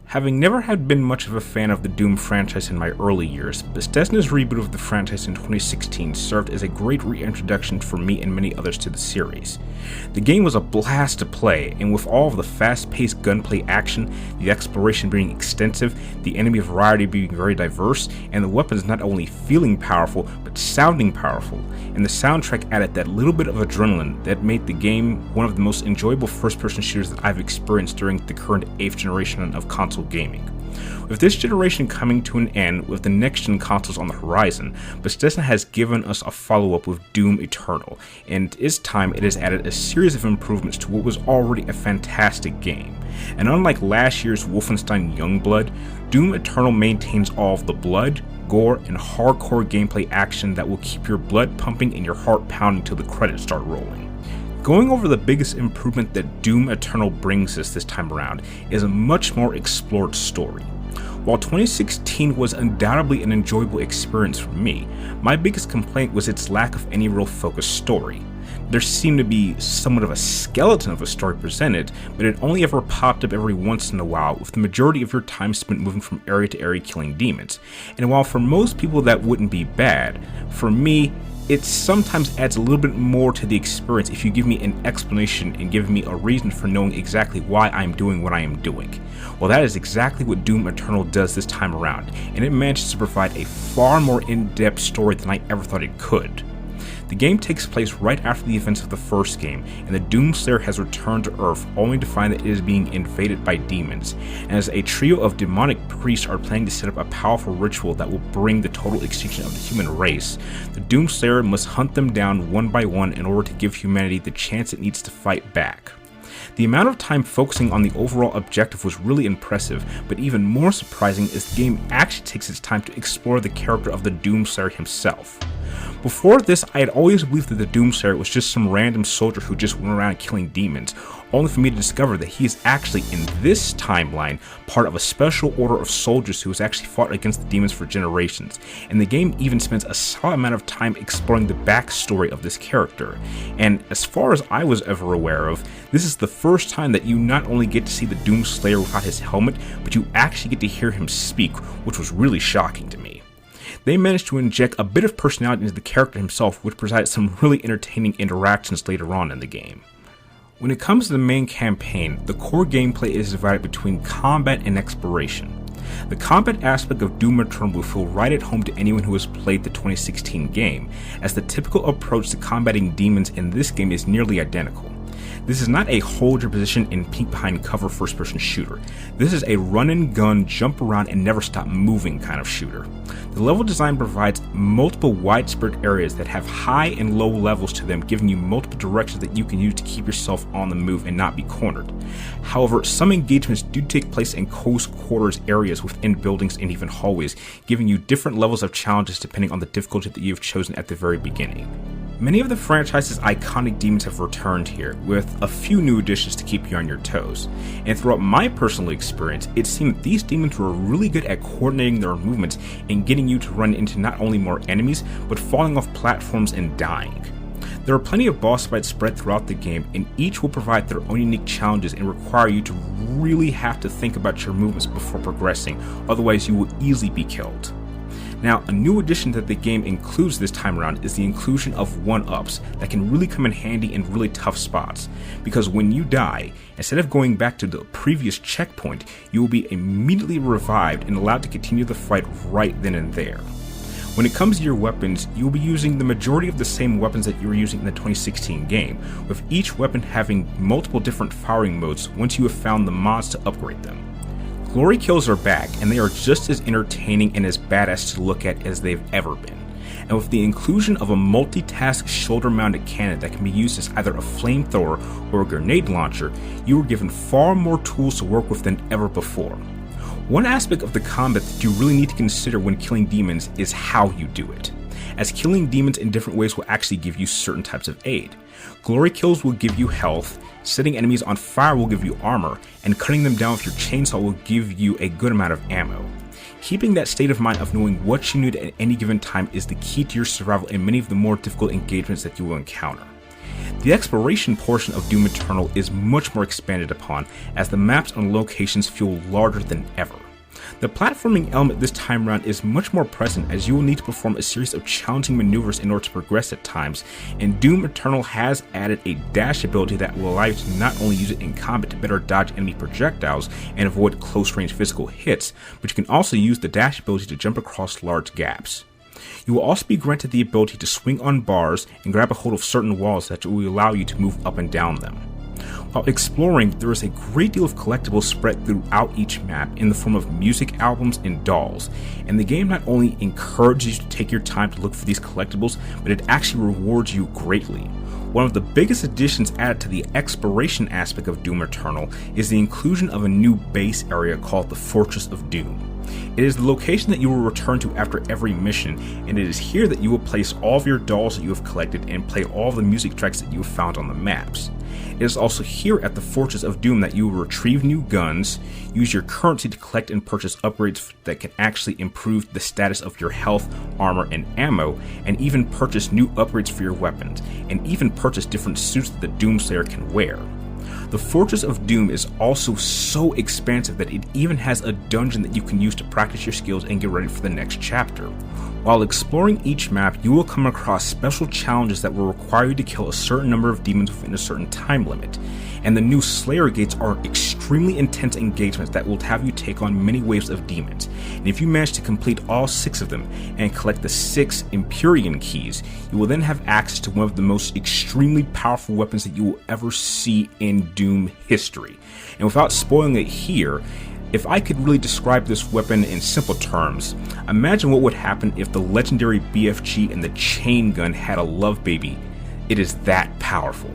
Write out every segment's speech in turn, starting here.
Having never had been much of a fan of the Doom franchise in my early years, Bethesda's reboot of the franchise in 2016 served as a great reintroduction for me and many others to the series. The game was a blast to play, and with all of the fast-paced gunplay action, the exploration being extensive, the enemy variety being very diverse, and the weapons not only feeling powerful, but sounding powerful, and the soundtrack added that little bit of adrenaline that made the game one of the most enjoyable first-person shooters that I've experienced during the current 8th generation of console gaming. With this generation coming to an end with the next-gen consoles on the horizon, Bethesda has given us a follow-up with Doom Eternal, and this time it has added a series of improvements to what was already a fantastic game. And unlike last year's Wolfenstein Youngblood, Doom Eternal maintains all of the blood, gore, and hardcore gameplay action that will keep your blood pumping and your heart pounding till the credits start rolling. Going over the biggest improvement that Doom Eternal brings us this time around is a much more explored story. While 2016 was undoubtedly an enjoyable experience for me, my biggest complaint was its lack of any real focused story. There seemed to be somewhat of a skeleton of a story presented, but it only ever popped up every once in a while, with the majority of your time spent moving from area to area killing demons. And while for most people that wouldn't be bad, for me, it sometimes adds a little bit more to the experience if you give me an explanation and give me a reason for knowing exactly why I'm doing what I am doing. Well, that is exactly what Doom Eternal does this time around, and it manages to provide a far more in-depth story than I ever thought it could. The game takes place right after the events of the first game, and the Doomslayer has returned to Earth only to find that it is being invaded by demons, and as a trio of demonic priests are planning to set up a powerful ritual that will bring the total extinction of the human race, the Doomslayer must hunt them down one by one in order to give humanity the chance it needs to fight back. The amount of time focusing on the overall objective was really impressive, but even more surprising is the game actually takes its time to explore the character of the Doomslayer himself. Before this, I had always believed that the Doomslayer was just some random soldier who just went around killing demons, only for me to discover that he is actually, in this timeline, part of a special order of soldiers who has actually fought against the demons for generations, and the game even spends a solid amount of time exploring the backstory of this character. And as far as I was ever aware of, this is the first time that you not only get to see the Doomslayer without his helmet, but you actually get to hear him speak, which was really shocking to me. They managed to inject a bit of personality into the character himself, which provided some really entertaining interactions later on in the game. When it comes to the main campaign, the core gameplay is divided between combat and exploration. The combat aspect of Doom Eternal will feel right at home to anyone who has played the 2016 game, as the typical approach to combating demons in this game is nearly identical. This is not a hold your position and peek behind cover first-person shooter. This is a run and gun, jump around and never stop moving kind of shooter. The level design provides multiple widespread areas that have high and low levels to them, giving you multiple directions that you can use to keep yourself on the move and not be cornered. However, some engagements do take place in close quarters areas within buildings and even hallways, giving you different levels of challenges depending on the difficulty that you've chosen at the very beginning. Many of the franchise's iconic demons have returned here, with a few new additions to keep you on your toes. And throughout my personal experience, it seemed that these demons were really good at coordinating their movements and getting you to run into not only more enemies, but falling off platforms and dying. There are plenty of boss fights spread throughout the game, and each will provide their own unique challenges and require you to really have to think about your movements before progressing, otherwise you will easily be killed. Now, a new addition that the game includes this time around is the inclusion of 1-ups that can really come in handy in really tough spots, because when you die, instead of going back to the previous checkpoint, you will be immediately revived and allowed to continue the fight right then and there. When it comes to your weapons, you will be using the majority of the same weapons that you were using in the 2016 game, with each weapon having multiple different firing modes once you have found the mods to upgrade them. Glory kills are back, and they are just as entertaining and as badass to look at as they've ever been. And with the inclusion of a multitask shoulder-mounted cannon that can be used as either a flamethrower or a grenade launcher, you are given far more tools to work with than ever before. One aspect of the combat that you really need to consider when killing demons is how you do it, as killing demons in different ways will actually give you certain types of aid. Glory kills will give you health, setting enemies on fire will give you armor, and cutting them down with your chainsaw will give you a good amount of ammo. Keeping that state of mind of knowing what you need at any given time is the key to your survival in many of the more difficult engagements that you will encounter. The exploration portion of Doom Eternal is much more expanded upon, as the maps and locations feel larger than ever. The platforming element this time around is much more present, as you will need to perform a series of challenging maneuvers in order to progress at times, and Doom Eternal has added a dash ability that will allow you to not only use it in combat to better dodge enemy projectiles and avoid close range physical hits, but you can also use the dash ability to jump across large gaps. You will also be granted the ability to swing on bars and grab a hold of certain walls that will allow you to move up and down them. While exploring, there is a great deal of collectibles spread throughout each map in the form of music albums and dolls, and the game not only encourages you to take your time to look for these collectibles, but it actually rewards you greatly. One of the biggest additions added to the exploration aspect of Doom Eternal is the inclusion of a new base area called the Fortress of Doom. It is the location that you will return to after every mission, and it is here that you will place all of your dolls that you have collected and play all of the music tracks that you have found on the maps. It is also here at the Fortress of Doom that you will retrieve new guns, use your currency to collect and purchase upgrades that can actually improve the status of your health, armor, and ammo, and even purchase new upgrades for your weapons, and even purchase different suits that the Doomslayer can wear. The Fortress of Doom is also so expansive that it even has a dungeon that you can use to practice your skills and get ready for the next chapter. While exploring each map, you will come across special challenges that will require you to kill a certain number of demons within a certain time limit, and the new Slayer Gates are extremely intense engagements that will have you take on many waves of demons, and if you manage to complete all 6 of them and collect the 6 Empyrean keys, you will then have access to one of the most extremely powerful weapons that you will ever see in Doom history. And without spoiling it here, if I could really describe this weapon in simple terms, imagine what would happen if the legendary BFG and the chain gun had a love baby. It is that powerful.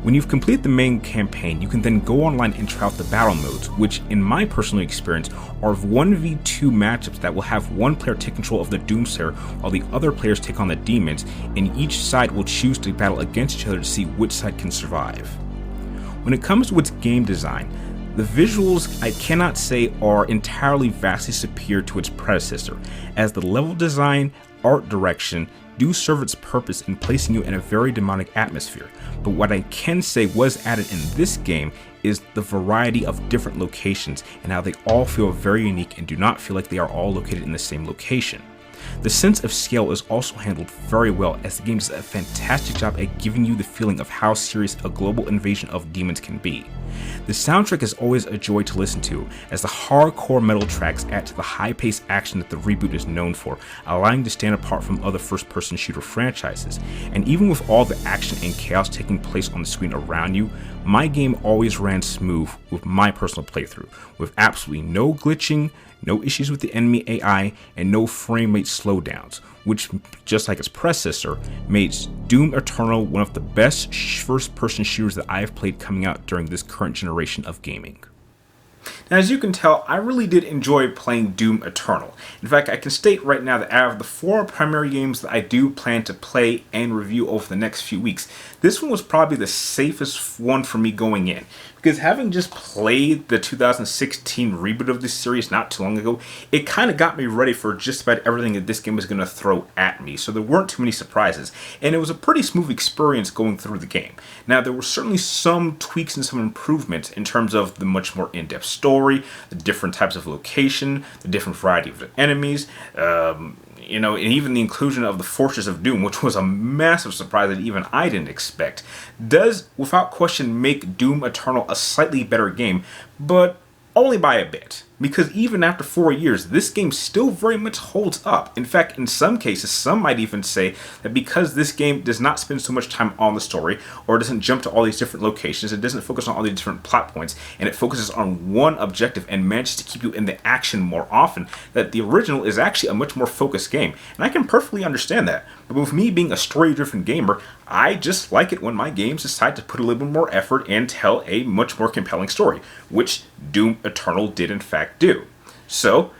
When you've completed the main campaign, you can then go online and try out the battle modes, which in my personal experience are 1v2 matchups that will have one player take control of the Doomslayer while the other players take on the demons, and each side will choose to battle against each other to see which side can survive. When it comes to its game design, the visuals, I cannot say, are entirely vastly superior to its predecessor, as the level design, art direction do serve its purpose in placing you in a very demonic atmosphere, but what I can say was added in this game is the variety of different locations and how they all feel very unique and do not feel like they are all located in the same location. The sense of scale is also handled very well, as the game does a fantastic job at giving you the feeling of how serious a global invasion of demons can be. The soundtrack is always a joy to listen to, as the hardcore metal tracks add to the high-paced action that the reboot is known for, allowing to stand apart from other first-person shooter franchises. And even with all the action and chaos taking place on the screen around you, my game always ran smooth with my personal playthrough, with absolutely no glitching, no issues with the enemy AI, and no frame rate slowdowns, which, just like its predecessor, made Doom Eternal one of the best first-person shooters that I have played coming out during this current generation of gaming. Now, as you can tell, I really did enjoy playing Doom Eternal. In fact, I can state right now that out of the 4 primary games that I do plan to play and review over the next few weeks, this one was probably the safest one for me going in. Because having just played the 2016 reboot of this series not too long ago, it kind of got me ready for just about everything that this game was going to throw at me, so there weren't too many surprises, and it was a pretty smooth experience going through the game. Now, there were certainly some tweaks and some improvements in terms of the much more in-depth story, the different types of location, the different variety of enemies, and even the inclusion of the Fortress of Doom, which was a massive surprise that even I didn't expect, does, without question, make Doom Eternal a slightly better game, but only by a bit. Because even after 4 years, this game still very much holds up. In fact, in some cases, some might even say that because this game does not spend so much time on the story, or doesn't jump to all these different locations, it doesn't focus on all these different plot points, and it focuses on one objective and manages to keep you in the action more often, that the original is actually a much more focused game. And I can perfectly understand that. But with me being a story-driven gamer, I just like it when my games decide to put a little bit more effort and tell a much more compelling story, which Doom Eternal did in fact do. So,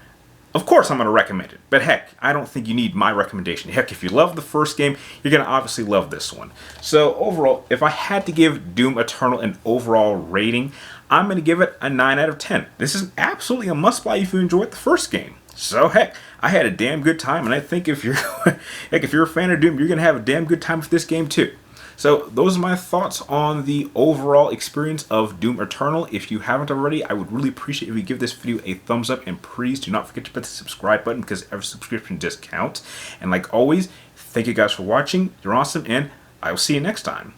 of course I'm going to recommend it, but heck, I don't think you need my recommendation. Heck, if you love the first game, you're going to obviously love this one. So overall, if I had to give Doom Eternal an overall rating, I'm going to give it a 9 out of 10. This is absolutely a must-buy if you enjoyed the first game. So heck, I had a damn good time, and I think if you're if you're a fan of Doom, you're going to have a damn good time with this game too. So those are my thoughts on the overall experience of Doom Eternal. If you haven't already, I would really appreciate if you give this video a thumbs up, and please do not forget to hit the subscribe button because every subscription does count. And like always, thank you guys for watching. You're awesome, and I will see you next time.